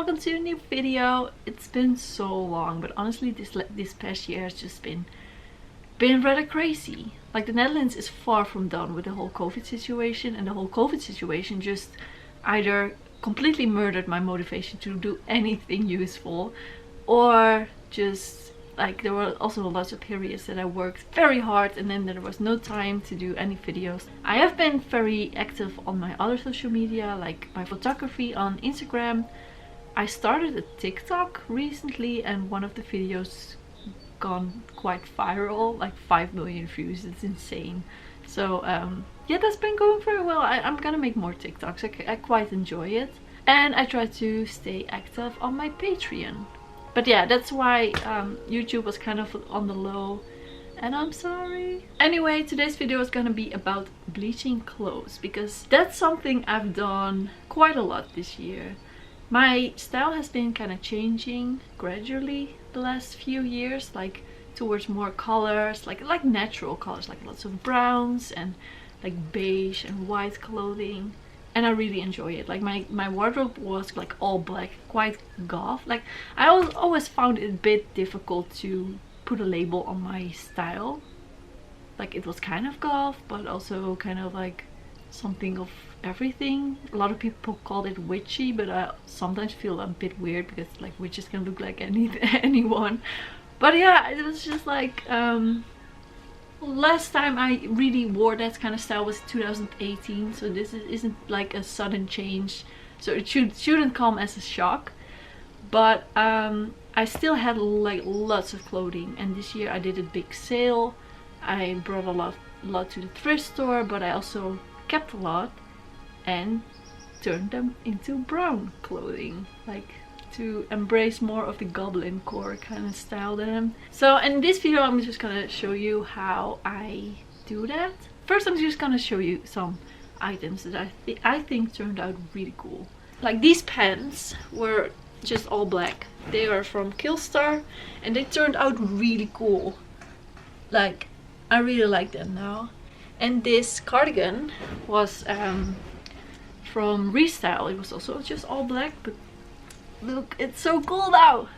welcome to a new video. It's been so long, but honestly this past year has just been rather crazy. Like, the Netherlands is far from done with the whole COVID situation, and the whole COVID situation just either completely murdered my motivation to do anything useful, or just like there were also lots of periods that I worked very hard and then there was no time to do any videos. I have been very active on my other social media, like my photography on Instagram. I started a TikTok recently and one of the videos gone quite viral, like 5 million views. It's insane. So yeah, that's been going very well. I'm gonna make more TikToks. I quite enjoy it, and I try to stay active on my Patreon. But yeah, that's why YouTube was kind of on the low, and I'm sorry. Anyway, today's video is gonna be about bleaching clothes, because that's something I've done quite a lot this year. My style has been kind of changing gradually the last few years, like towards more colors, like natural colors, like lots of browns and like beige and white clothing. And I really enjoy it. Like my wardrobe was like all black, quite goth. Like I always found it a bit difficult to put a label on my style. Like it was kind of goth, but also kind of like something of everything. A lot of people called it witchy, but I sometimes feel a bit weird because like witches can look like anyone. But yeah, it was just like last time I really wore that kind of style was 2018, so this isn't like a sudden change, so it shouldn't come as a shock. But I still had like lots of clothing, and this year I did a big sale. I brought a lot to the thrift store, but I also kept a lot and turned them into brown clothing, like to embrace more of the goblincore kind of style then. So in this video I'm just gonna show you how I do that. First I'm just gonna show you some items that I think turned out really cool. Like these pants were just all black. They are from Killstar and they turned out really cool. Like I really like them now. And this cardigan was from Restyle. It was also just all black, but look, it's so cool now.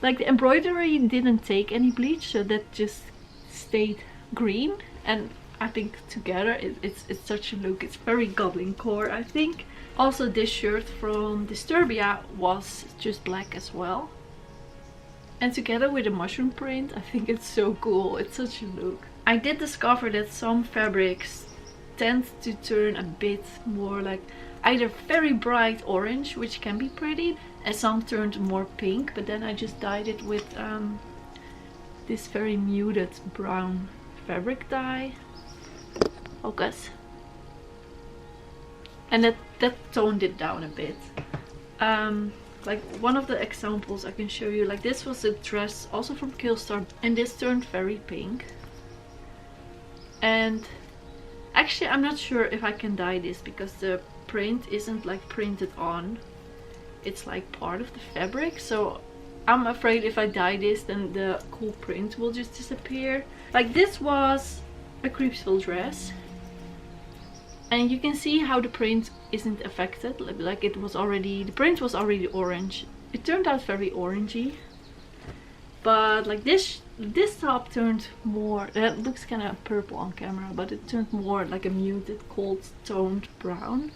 Like the embroidery didn't take any bleach, so that just stayed green, and I think together it's such a look. It's very goblincore, I think. Also this shirt from Disturbia was just black as well, and together with the mushroom print I think it's so cool. It's such a look. I did discover that some fabrics tend to turn a bit more like either very bright orange, which can be pretty, and some turned more pink, but then I just dyed it with this very muted brown fabric dye. Focus. And that toned it down a bit. Like one of the examples I can show you, like this was a dress also from Killstar, and this turned very pink. And actually I'm not sure if I can dye this because the print isn't like printed on, it's like part of the fabric, so I'm afraid if I dye this then the cool print will just disappear. Like this was a Creepsville dress, and you can see how the print isn't affected. Like it was already, the print was already orange. It turned out very orangey, but like this top turned more, it looks kind of purple on camera, but it turned more like a muted cold toned brown.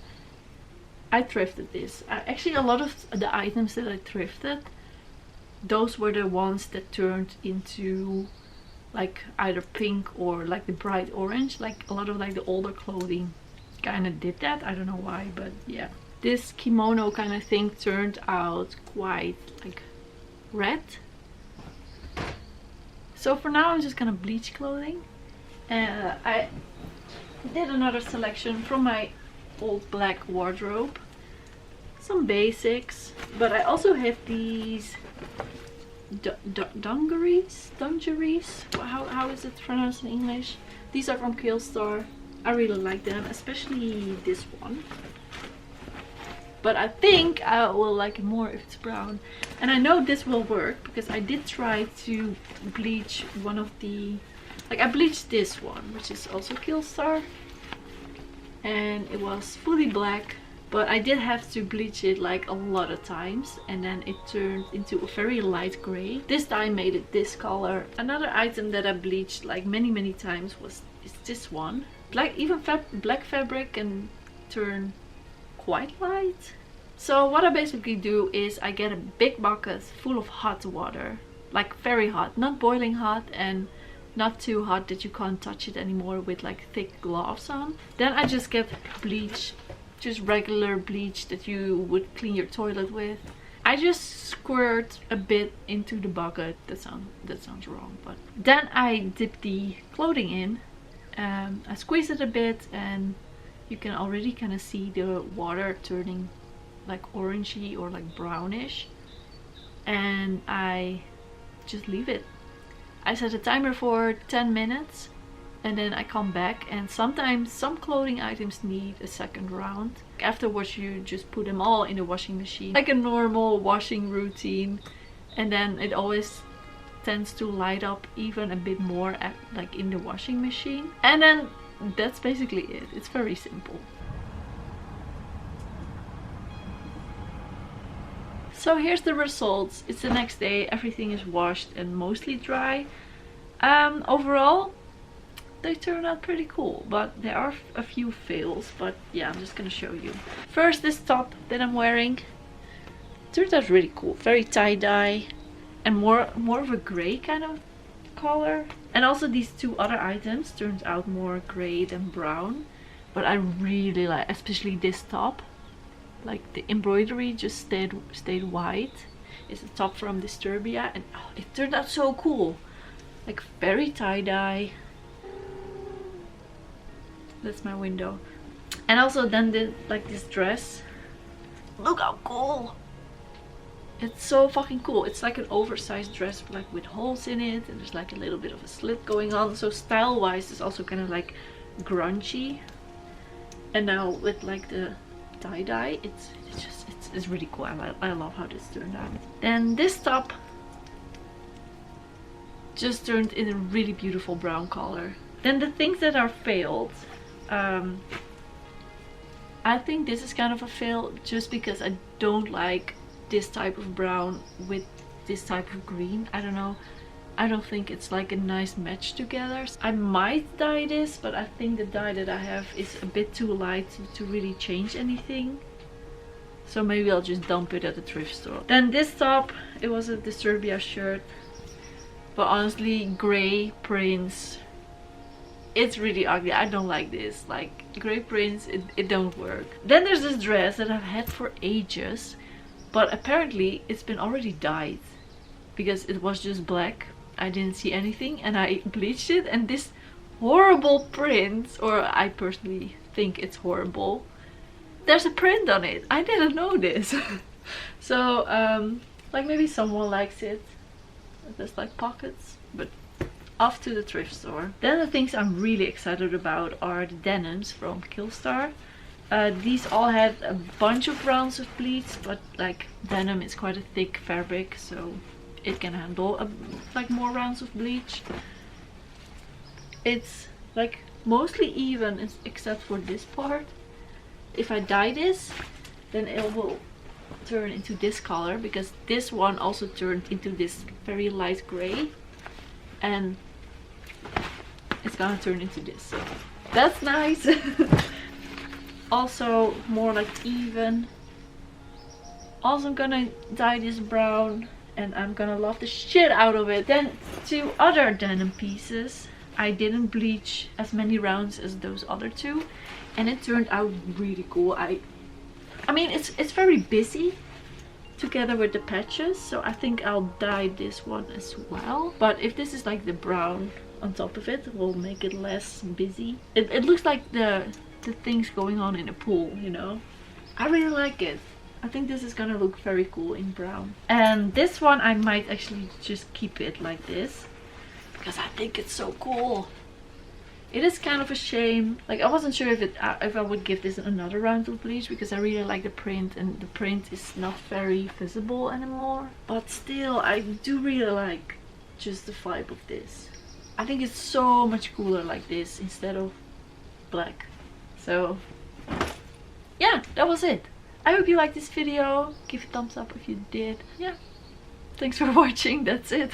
I thrifted this. Actually a lot of the items that I thrifted, those were the ones that turned into like either pink or like the bright orange. Like a lot of like the older clothing kind of did that. I don't know why, but yeah. This kimono kind of thing turned out quite like red. So for now I'm just gonna bleach clothing. I did another selection from my old black wardrobe. Some basics, but I also have these Dungarees? How is it pronounced in English? These are from Killstar. I really like them, especially this one. But I think I will like it more if it's brown. And I know this will work because I did try to bleach one of the... Like I bleached this one, which is also Killstar. And it was fully black. but I did have to bleach it like a lot of times, and then it turned into a very light gray. This dye made it this color. Another item that I bleached like many times is this one. Black fabric can turn quite light. So what I basically do is I get a big bucket full of hot water, like very hot, not boiling hot and not too hot that you can't touch it anymore with like thick gloves on. Then I just get bleach, just regular bleach that you would clean your toilet with. I just squirt a bit into the bucket. That sounds wrong, but then I dip the clothing in. I squeeze it a bit, and you can already kind of see the water turning like orangey or like brownish, and I just leave it. I set a timer for 10 minutes, and then I come back, and sometimes some clothing items need a second round. Afterwards you just put them all in the washing machine like a normal washing routine, and then it always tends to light up even a bit more like in the washing machine. And then that's basically it. It's very simple. So here's the results. It's the next day, everything is washed and mostly dry. Overall they turn out pretty cool, but there are a few fails, but yeah, I'm just gonna show you. First, this top that I'm wearing turned out really cool, very tie-dye and more of a gray kind of color. And also these two other items turned out more gray than brown, but I really like especially this top. Like the embroidery just stayed white. It's a top from Disturbia, and oh, it turned out so cool, like very tie-dye. That's my window. And also then this dress, look how cool. It's so fucking cool. It's like an oversized dress like with holes in it, and there's like a little bit of a slit going on. So style wise it's also kind of like grungy. And now with like the tie-dye, it's really cool. I love how this turned out. Then this top just turned in a really beautiful brown color. Then the things that are failed, I think this is kind of a fail just because I don't like this type of brown with this type of green. I don't know, I don't think it's like a nice match together. I might dye this, but I think the dye that I have is a bit too light to really change anything. So maybe I'll just dump it at the thrift store. Then this top, it was a Disturbia shirt, but honestly gray prints, it's really ugly. I don't like this, like gray prints, it don't work. Then there's this dress that I've had for ages, but apparently it's been already dyed because it was just black. I didn't see anything and I bleached it, and this horrible print, or I personally think it's horrible, there's a print on it. I didn't know this. So like maybe someone likes it. There's like pockets, but off to the thrift store. Then the things I'm really excited about are the denims from Killstar. These all had a bunch of rounds of bleach, but like denim is quite a thick fabric, so it can handle like more rounds of bleach. It's like mostly even except for this part. If I dye this, then it will turn into this color, because this one also turned into this very light gray, and it's gonna turn into this, so that's nice. Also more like even. Also I'm gonna dye this brown, and I'm gonna love the shit out of it. Then two other denim pieces, I didn't bleach as many rounds as those other two, and it turned out really cool. I mean it's very busy together with the patches, so I think I'll dye this one as well. But if this is like the brown on top of it, will make it less busy. It looks like the things going on in a pool, you know. I really like it. I think this is gonna look very cool in brown. And this one I might actually just keep it like this, because I think it's so cool. It is kind of a shame, like I wasn't sure if I would give this another round of bleach, because I really like the print, and the print is not very visible anymore. But still, I do really like just the vibe of this. I think it's so much cooler like this instead of black. So yeah, that was it. I hope you liked this video. Give it a thumbs up if you did. Yeah. Thanks for watching. That's it.